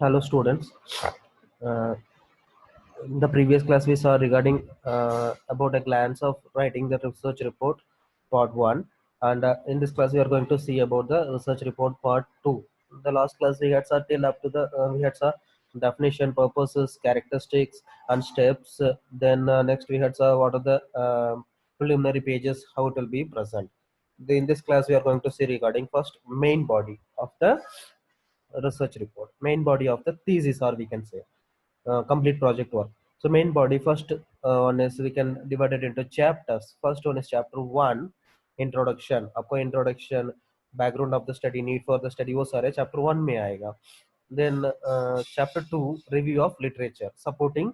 Hello students. Uh, in the previous class we saw regarding about a glance of writing the research report part 1, and in this class we are going to see about the research report part 2. The last class we had saw till up to the we had saw definition, purposes, characteristics and steps. Then next we had saw what are the preliminary pages, how it will be present. In this class we are going to see regarding first main body of the research report, main body of the thesis, or we can say complete project work. So main body first one is we can divide it into chapters. First one is chapter 1, introduction. आपको introduction, background of the study, need for the study, वो सारे chapter 1 में आएगा. Then chapter 2, review of literature, supporting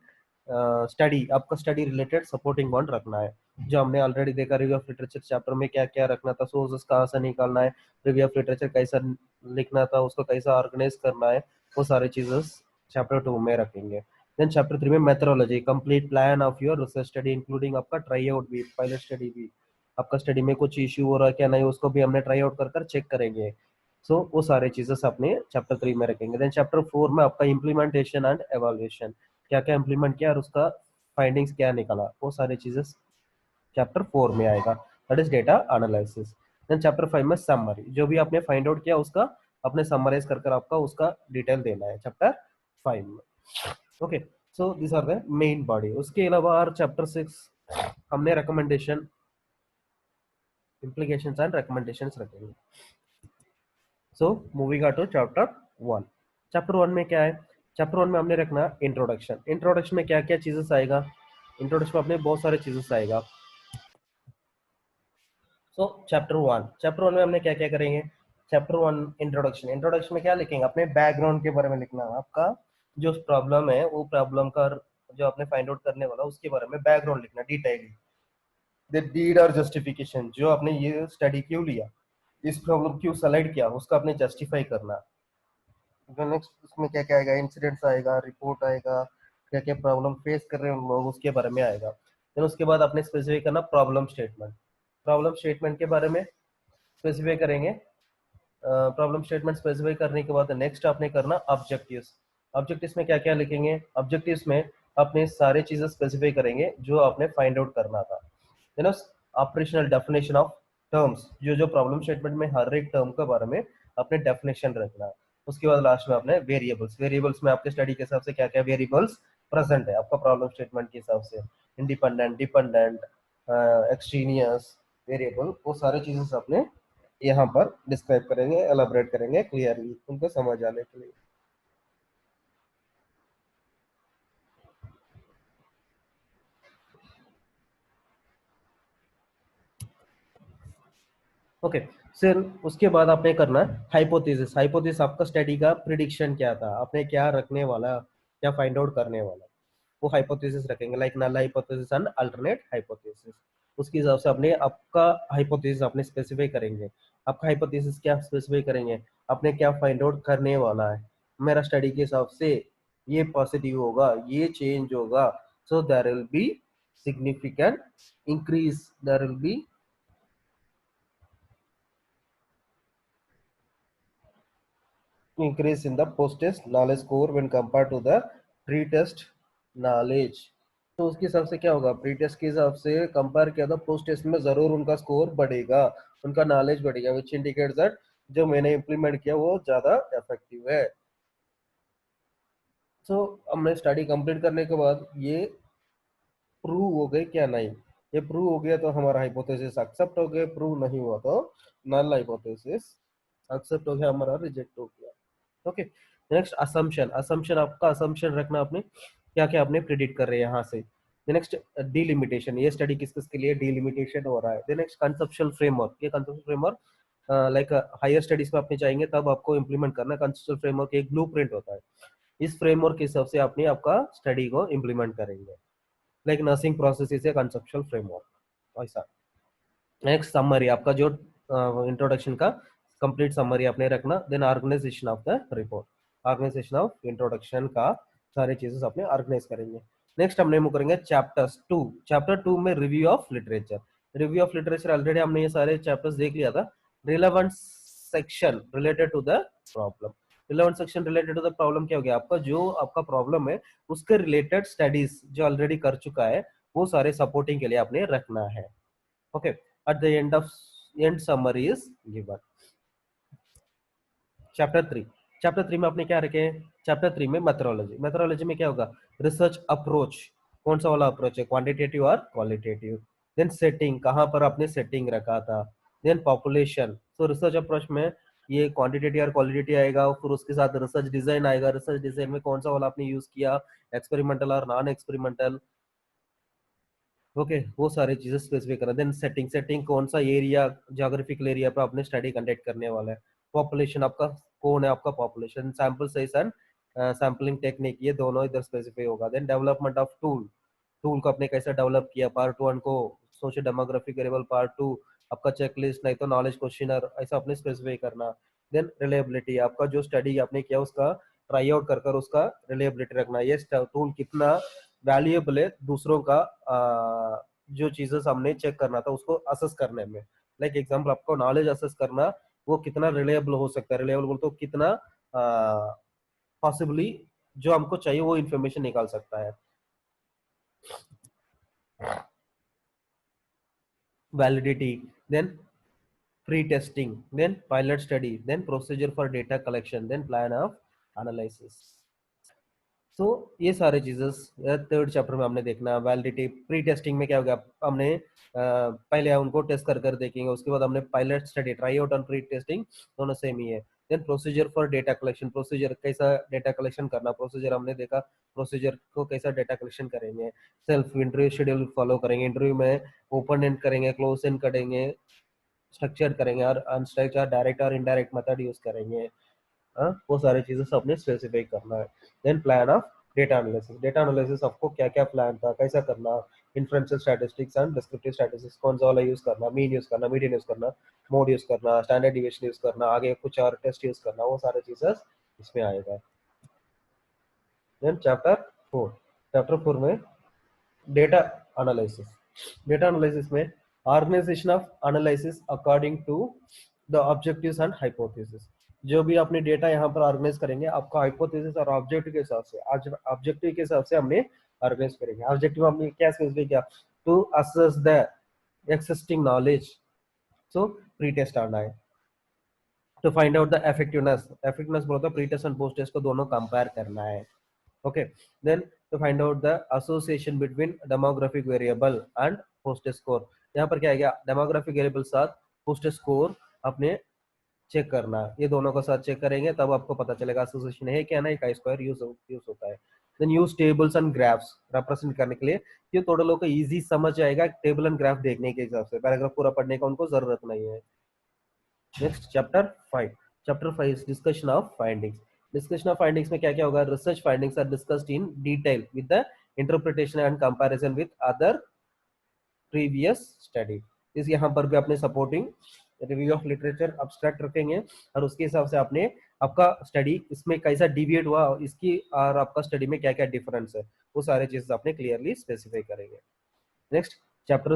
study. आपका study related supporting one रखना है. जो हमने ऑलरेडी देखा रिव्यू ऑफ लिटरेचर चैप्टर में क्या क्या रखना था, सोर्सेस कहाँ से निकालना है, रिव्यू ऑफ लिटरेचर कैसा लिखना था, उसको कैसा ऑर्गेनाइज करना है, वो सारे चीजें चैप्टर 2 में रखेंगे. देन चैप्टर 3 में methodology, complete plan of your research study including आपका ट्राई आउट भी, पायलट स्टडी भी. आपका स्टडी में कुछ इश्यू हो रहा है क्या नहीं, उसको भी हमने ट्राई आउट कर कर चेक करेंगे. सो वो सारे चीजें अपने चैप्टर 3 में रखेंगे. देन चैप्टर 4 में आपका इम्प्लीमेंटेशन एंड एवल्यूएशन, क्या क्या इम्प्लीमेंट किया और उसका फाइंडिंग्स क्या निकला, वो सारी चीजें चैप्टर 4 में आएगा. That is data analysis. Then chapter 5 में समरी, जो भी आपने फाइंड आउट किया उसका अपने समराइज कर कर आपका उसका डिटेल देना है चैप्टर 5 में. Okay, so this are the main body. उसके अलावा और चैप्टर 6 हमने रिकमेंडेशन, implications and recommendations रखेंगे. So moving to chapter 1. Chapter 1 में क्या है, चैप्टर 1 में हमने रखना इंट्रोडक्शन. इंट्रोडक्शन में क्या क्या चीजेस आएगा, इंट्रोडक्शन में अपने बहुत सारे चीजेस आएगा. सो चैप्टर 1 में हमने क्या क्या करेंगे. Chapter 1 introduction. इंट्रोडक्शन में क्या लिखेंगे, अपने बैकग्राउंड के बारे में लिखना है. आपका जो प्रॉब्लम है वो प्रॉब्लम का जो आपने फाइंड आउट करने वाला उसके बारे में बैकग्राउंड लिखना डिटेल. द डीड और जस्टिफिकेशन, जो आपने ये स्टडी क्यों लिया, इस प्रॉब्लम क्यों सेलेक्ट किया, उसका आपने जस्टिफाई करना. नेक्स्ट उसमें क्या क्या आएगा, इंसिडेंट्स आएगा, रिपोर्ट आएगा, क्या क्या प्रॉब्लम फेस कर रहे हैं लोग उसके बारे में आएगा. देन उसके बाद आपने स्पेसिफाई करना प्रॉब्लम स्टेटमेंट. प्रॉब्लम स्टेटमेंट के बारे में स्पेसिफाई करेंगे. प्रॉब्लम स्टेटमेंट स्पेसिफाई करने के बाद नेक्स्ट आपने करना ऑब्जेक्टिव्स. ऑब्जेक्टिव्स में क्या क्या लिखेंगे, ऑब्जेक्टिव्स में अपने सारे चीजें स्पेसिफाई करेंगे जो आपने फाइंड आउट करना था. Then operational definition of terms, जो जो प्रॉब्लम स्टेटमेंट में हर एक टर्म के बारे में अपने डेफिनेशन रखना है. उसके बाद लास्ट में आपने वेरिएबल्स. वेरिएबल्स में आपके स्टडी के हिसाब से क्या क्या वेरिएबल्स प्रेजेंट है आपका प्रॉब्लम स्टेटमेंट के हिसाब से, इंडिपेंडेंट, डिपेंडेंट, एक्सट्रीनियस वेरिएबल, वो सारे चीजें अपने यहाँ पर डिस्क्राइब करेंगे, एलाबोरेट करेंगे क्लियरली उनको समझ आने के लिए. ओके, फिर उसके बाद आपने करना हाइपोथेसिस. हाइपोथेसिस आपका स्टडी का प्रिडिक्शन क्या था, आपने क्या रखने वाला, क्या फाइंड आउट करने वाला, वो हाइपोथेसिस रखेंगे. Like null hypothesis and alternate hypothesis. उसके हिसाब से अपने आपका हाइपोथेसिस अपने स्पेसिफाई करेंगे. आपका हाइपोथेसिस क्या स्पेसिफाई करेंगे, आपने क्या फाइंड आउट करने वाला है. मेरा स्टडी के हिसाब से ये पॉजिटिव होगा, ये चेंज होगा, so there will be significant increase, there will be increase in the post-test knowledge score when compared to the pre-test knowledge. तो उसके हिसाब से क्या होगा, प्री टेस्ट के हिसाब से कंपेयर किया था पोस्ट टेस्ट में जरूर उनका स्कोर बढ़ेगा, उनका नॉलेज बढ़ेगा, विच इंडिकेट्स दैट जो मैंने इम्प्लीमेंट किया वो ज्यादा इफेक्टिव है. सो हमने स्टडी कंप्लीट करने के बाद ये प्रूव हो गए क्या नहीं, ये प्रूव हो गया तो हमारा हाइपोथेसिस एक्सेप्ट हो गया, प्रूव नहीं हुआ तो नल हाइपोथेसिस एक्सेप्ट हो गया, हमारा रिजेक्ट हो गया. Okay, next assumption. असम्पशन आपका असम्पशन रखना आपने क्या क्या आपने प्रिडिक्ट कर रहे हैं यहाँ से. नेक्स्ट डिलिमिटेशन, ये स्टडी किस किस के लिए डिलिमिटेशन हो रहा है. Next conceptual framework. ये conceptual framework like higher studies में आपने चाहेंगे तब आपको इंप्लीमेंट करना. कंसेप्चुअल फ्रेमवर्क एक ब्लूप्रिंट होता है, इस फ्रेमवर्क के हिसाब से आपने आपका स्टडी को इंप्लीमेंट करेंगे. Like nursing process is a conceptual framework ऐसा. नेक्स्ट समरी, आपका जो इंट्रोडक्शन का कंप्लीट समरी आपने रखना. Then organisation of the report, organisation of introduction का सारे चीजें अपने ऑर्गेनाइज करेंगे. नेक्स्ट हमने मूव करेंगे चैप्टर्स 2. चैप्टर 2 में review of literature. Review of literature already हमने ये सारे चैप्टर्स देख लिया था. Relevant section related to the problem. Relevant section related to the problem क्या हो गया, आपका जो आपका प्रॉब्लम है उसके रिलेटेड स्टडीज जो ऑलरेडी कर चुका है वो सारे सपोर्टिंग के लिए आपने रखना है। Okay, at the end summary is given. Chapter 3 में आपने क्या रखे हैं, चैप्टर 3 में मेथोडोलॉजी। मेथोडोलॉजी में क्या होगा, रिसर्च अप्रोच, कौन सा वाला अप्रोच है, क्वांटिटेटिव और क्वालिटेटिव। देन सेटिंग, कहां पर आपने सेटिंग रखा था। देन पॉपुलेशन, तो रिसर्च अप्रोच में ये क्वांटिटेटिव और क्वालिटेटिव आएगा, फिर उसके साथ रिसर्च डिजाइन आएगा, रिसर्च डिजाइन में कौन सा वाला आपने यूज किया, एक्सपेरिमेंटल और नॉन एक्सपेरिमेंटल। ओके, वो सारी चीजें स्पेसिफिक करना। देन सेटिंग कौन सा एरिया, ज्योग्राफिकल एरिया पर आपने स्टडी कंडक्ट करने वाला है। पॉपुलेशन आपका कौन है, आपका population. Sample size and sampling technique, ये दोनों इधर स्पेसिफाई होगा। Then development of tool, tool को आपने कैसे डेवलप किया। पार्ट 1 को सोशल डेमोग्राफिक वेरिएबल, पार्ट 2 आपका चेकलिस्ट, नहीं तो नॉलेज क्वेश्चनर, ऐसा आपने स्पेसिफाई करना। देन रिलायबिलिटी, आपका जो स्टडी आपने किया उसका ट्राई आउट कर कर उसका रिलायबिलिटी रखना, ये टूल कितना वैल्यूएबल है दूसरों का जो चीजें हमने चेक करना था उसको असेस करने में। लाइक एग्जांपल, आपको नॉलेज असेस करना, वो कितना रिलायबल हो सकता है। रिलायबल तो कितना पॉसिबली जो हमको चाहिए वो इंफॉर्मेशन निकाल सकता है। Validity, then pre testing, then pilot study, then procedure for data collection, then plan of analysis. तो ये सारे चीजेस थर्ड चैप्टर में हमने देखना। वैलिडिटी, प्री टेस्टिंग में क्या होगा, हमने पहले उनको टेस्ट कर कर देखेंगे, उसके बाद हमने पायलट स्टडी, ट्राई आउट और प्री टेस्टिंग दोनों सेम ही है। Then procedure for data collection, procedure कैसा डेटा कलेक्शन करना, प्रोसीजर हमने देखा, प्रोसीजर को कैसा डेटा कलेक्शन करेंगे। सेल्फ इंटरव्यू शेड्यूल फॉलो करेंगे, इंटरव्यू में ओपन एंड करेंगे, क्लोज एंड करेंगे, स्ट्रक्चर करेंगे और अनस्ट्रक्चर, डायरेक्ट और इनडायरेक्ट मेथड यूज करेंगे। वो सारी चीजें सबने स्पेसिफाई करना है। Then plan of data analysis, data analysis आपको क्या क्या प्लान था, कैसा करना। Inferential statistics and descriptive statistics, कौन सा वाला यूज करना, मीन यूज करना, मीडियन यूज करना, मोड यूज करना, स्टैंडर्ड डिविएशन यूज करना, आगे कुछ और टेस्ट यूज करना, वो सारे चीजें इसमें आएगा। देन चैप्टर 4 में डेटा एनालिसिस। डेटा एनालिसिस में organisation of analysis according to the objectives and hypothesis. जो भी अपने डेटा यहाँ पर ऑर्गेनाइज करेंगे, आपका हाइपोथेसिस और ऑब्जेक्टिव के हिसाब से, ऑब्जेक्टिव के हिसाब से हमने ऑर्गेनाइज करेंगे। ऑब्जेक्टिव हमने क्या स्पेसिफाई किया, to assess the existing knowledge, so pre test आना है। To find out the effectiveness, effectiveness बोलता है pre test and post test को दोनों कंपेयर करना है। Okay, then to find out the association between demographic variable and post score, यहाँ पर क्या है, क्या demographic variable साथ post score अपने चेक करना, ये दोनों का साथ चेक करेंगे तब आपको पता चलेगा एसोसिएशन है क्या नहीं, का स्क्वायर यूज होता है। Then use tables and graphs represent करने के लिए, ये थोड़ा लोगों को इजी समझ आएगा टेबल एंड ग्राफ देखने के हिसाब से, पैराग्राफ पूरा पढ़ने का उनको जरूरत नहीं है। Next chapter 5 is discussion of findings. Discussion of findings में क्या क्या होगा, research findings are discussed in detail with the interpretation and comparison with other previous study. इस यहाँ पर भी अपने supporting review of literature abstract रखेंगे और उसके हिसाब से आपने आपका स्टडी इसमें कैसा डिविएट हुआ, इसकी और आपका स्टडी में क्या क्या डिफरेंस है, वो सारे चीजें आपने क्लियरली स्पेसिफाई करेंगे। नेक्स्ट चैप्टर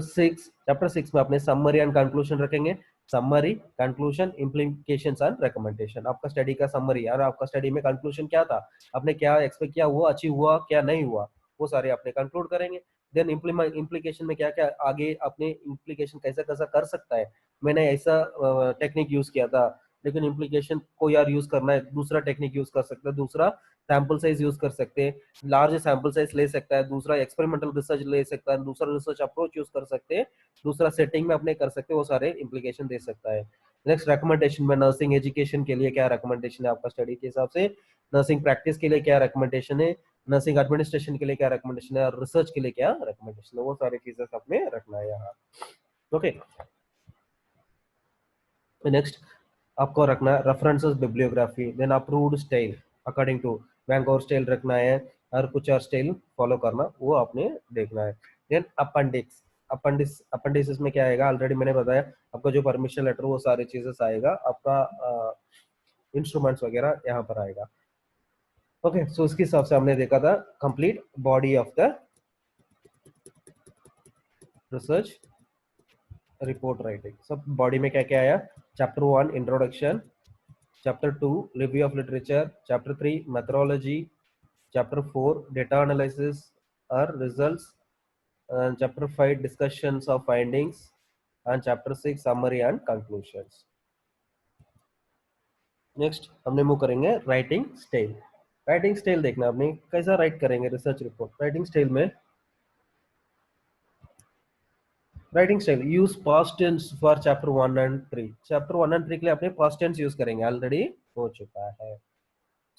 6 में अपने समरी एंड कंक्लूजन रखेंगे। Summary, conclusion, implications and recommendation, आपका स्टडी का समरी और आपका स्टडी में कंक्लूजन क्या था, आपने क्या एक्सपेक्ट किया, वो अचीव हुआ क्या नहीं हुआ, वो सारे आपने कंक्लूड करेंगे। देन इम्प्लीकेशन में क्या क्या आगे अपने इम्प्लीकेशन कैसा कैसा कर सकता है, मैंने ऐसा टेक्निक यूज किया था लेकिन इम्प्लीकेशन को यार यूज करना है, दूसरा टेक्निक यूज कर सकते हैं, दूसरा सैंपल साइज यूज कर सकते हैं, लार्ज सैंपल साइज ले सकता है, दूसरा एक्सपेरिमेंटल रिसर्च ले सकता है, दूसरा रिसर्च अप्रोच यूज कर सकते हैं, दूसरा सेटिंग में अपने कर सकते हैं, वो सारे इंप्लीकेशन दे सकता है। नेक्स्ट रिकमेंडेशन में नर्सिंग एजुकेशन के लिए क्या रिकमेंडेशन है आपका स्टडी के हिसाब से, नर्सिंग प्रैक्टिस के लिए क्या रिकमेंडेशन है, नर्सिंग एडमिनिस्ट्रेशन के लिए क्या रिकमेंडेशन है और रिसर्च के लिए क्या रिकमेंडेशन है, वो सारी चीजें अपने रखना है यहाँ। ओके, नेक्स्ट आपको रखना है references bibliography, then approved style according to Vancouver style रखना है और कुछ और स्टाइल फॉलो करना, वो आपने देखना है। देन अपेंडिक्स में क्या आएगा, ऑलरेडी मैंने बताया, आपका जो परमिशन लेटर वो सारी चीजें आएगा, आपका इंस्ट्रूमेंट्स वगैरह यहाँ पर आएगा। ओके, सो इसके हिसाब से हमने देखा था complete body of the research report writing. सब बॉडी में क्या क्या आया, chapter 1 introduction, Chapter 2, review of literature. Chapter 3, methodology. Chapter 4, data analysis or results. And chapter 5, discussions of findings. And chapter 6, summary and conclusions. Next हमने move करेंगे writing style. Writing style देखना आपने कैसा राइट करेंगे रिसर्च रिपोर्ट। राइटिंग स्टाइल में writing style use past tense for chapter 1 and 3। Chapter 1 and 3 के लिए अपने पास्ट टेंस यूज करेंगे, ऑलरेडी हो चुका है,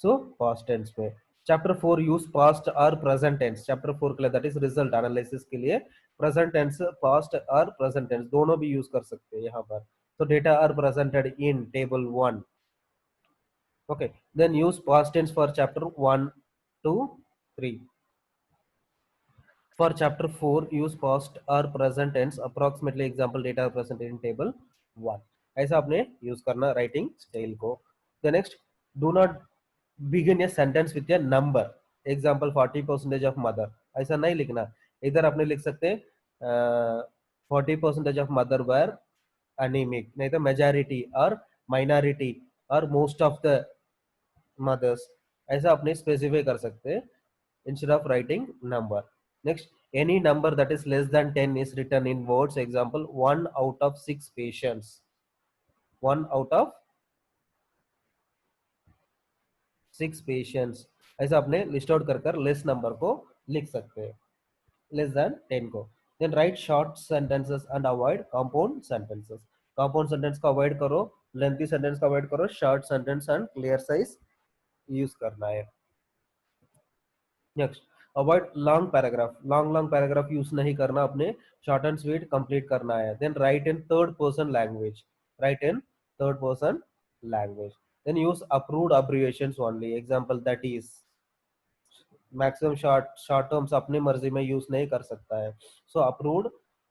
सो पास्ट टेंस में। चैप्टर 4 यूज पास्ट और प्रेजेंट टेंस। चैप्टर 4 के लिए दैट इज रिजल्ट एनालिसिस के लिए प्रेजेंट टेंस, पास्ट और प्रेजेंट टेंस दोनों भी यूज कर सकते हैं यहाँ पर। तो data are presented in table 1। Okay, then use past tense for chapter 1 to 3. For chapter 4, use past or present tense approximately, example data are presented in table 1। ऐसा आपने यूज करना राइटिंग स्टाइल को। The next, do not begin a sentence with a number, example 40% of mother। ऐसा नहीं लिखना, इधर आपने लिख सकते 40% of mother were anemic, नहीं तो majority और minority और most of the mothers, ऐसा अपने स्पेसिफाई कर सकते हैं instead of writing number. Next, any number that is less than 10 is written in words, example 1 out of 6 patients. 1 out of 6 patients, ऐसा अपने लिस्ट आउट कर कर लेस नंबर को लिख सकते हैं, लेस देन 10 को। Then write short sentences and avoid compound sentences. Compound sentence को अवॉइड करो, लेंथी सेंटेंस को अवॉइड करो, short sentence and clear size use करना है। Next, avoid long paragraph. Long paragraph use नहीं करना, अपने शॉर्ट एंड स्वीट कंप्लीट करना है। Then write in third person language. Write in third person language. Then use approved abbreviations only, example that is. Maximum short terms अपनी मर्जी में use नहीं कर सकता है, सो अप्रूव्ड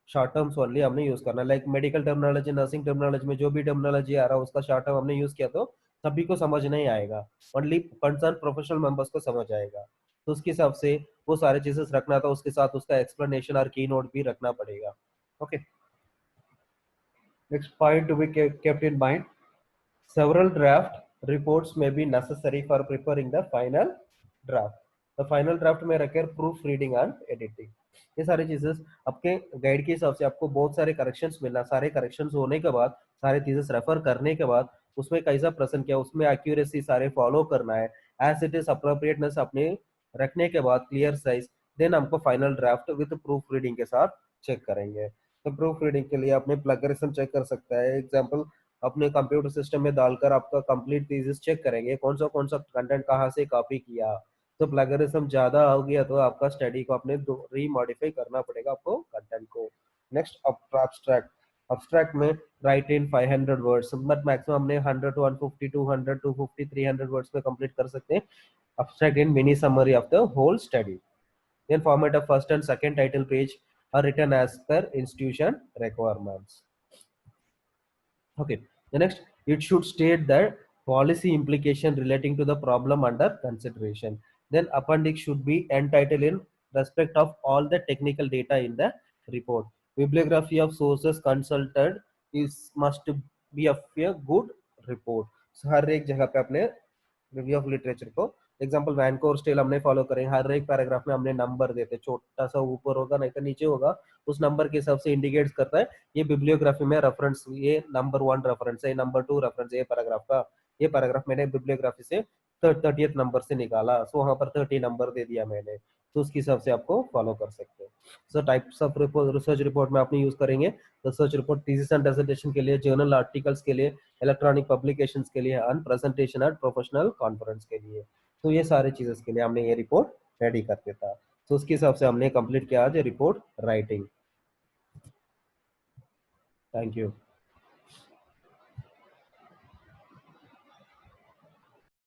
शॉर्ट टर्म्स ओनली हमने यूज करना। Like medical terminology, nursing terminology में जो भी टर्मिनोलॉजी आ रहा है उसका शॉर्ट टर्म हमने यूज किया तो सभी को समझ नहीं आएगा, ओनली कंसर्न प्रोफेशनल मेंबर्स को समझ आएगा। तो उसके हिसाब से वो सारे चीजेस रखना था, उसके साथ उसका एक्सप्लेनेशन और की नोट भी रखना पड़ेगा। Okay, next point to be kept in mind, several draft reports may be necessary for preparing the final draft। the final draft में रखे प्रूफ रीडिंग एंड एडिटिंग, ये सारी चीजें आपके गाइड के हिसाब से आपको बहुत सारे करेक्शंस मिलना। सारे करेक्शंस होने के बाद, सारे चीजें रेफर करने के बाद उसमें कैसा प्रेजेंट किया, उसमें एक्यूरेसी सारे फॉलो करना है, एज इट इज अप्रोप्रिएटनेस अपने रखने के बाद, क्लियर साइज, देन हमको final draft with proof reading के साथ चेक करेंगे। तो प्रूफ रीडिंग के लिए अपने प्लगरिज्म चेक कर सकता है, एग्जाम्पल अपने कंप्यूटर सिस्टम में डालकर आपका कंप्लीट थीसिस चेक करेंगे कौन सा कंटेंट कहाँ से कॉपी किया। तो प्लगरिज्म ज्यादा हो गया तो आपका स्टडी को अपने रीमॉडिफाई करना पड़ेगा आपको कंटेंट को। Next, abstract. अब्स्ट्रैक्ट में right in 500 words, but maximum हमने 100 to 150 200 250 300 वर्ड्स में कंप्लीट कर सकते हैं। Abstract in mini summary of the whole study. Then format of first and second title page are written as per institution requirements. Okay. The next, it should state that policy implication relating to the problem under consideration. Then appendix should be entitled in respect of all the technical data in the report. Bibliography of sources consulted is must be of a good report. So हर एक जगह पे अपने review of literature को, example Vancouver style हमने follow करें, हर एक paragraph में हमने नंबर देते, छोटा सा ऊपर होगा नहीं तो नीचे होगा, उस नंबर के हिसाब से इंडिकेट करता है ये बिब्लियोग्राफी में रेफरेंस, ये नंबर 1 रेफरेंस है, नंबर 2 रेफरेंस ये पैराग्राफ का, ये पैराग्राफ मैंने बिब्लियोग्राफी से 30th नंबर से निकाला, सो वहां पर 30 नंबर दे दिया मैंने, तो उसके हिसाब से आपको फॉलो कर सकते हैं। सो टाइप्स ऑफ रिसर्च रिपोर्ट में आपने यूज करेंगे research report thesis and dissertation के लिए, जर्नल आर्टिकल्स के लिए, इलेक्ट्रॉनिक पब्लिकेशंस के लिए, and presentation and professional conference के लिए। तो ये सारे चीजें के लिए हमने ये रिपोर्ट रेडी करके था, तो उसके हिसाब से हमने कंप्लीट किया आज रिपोर्ट राइटिंग। Thank you.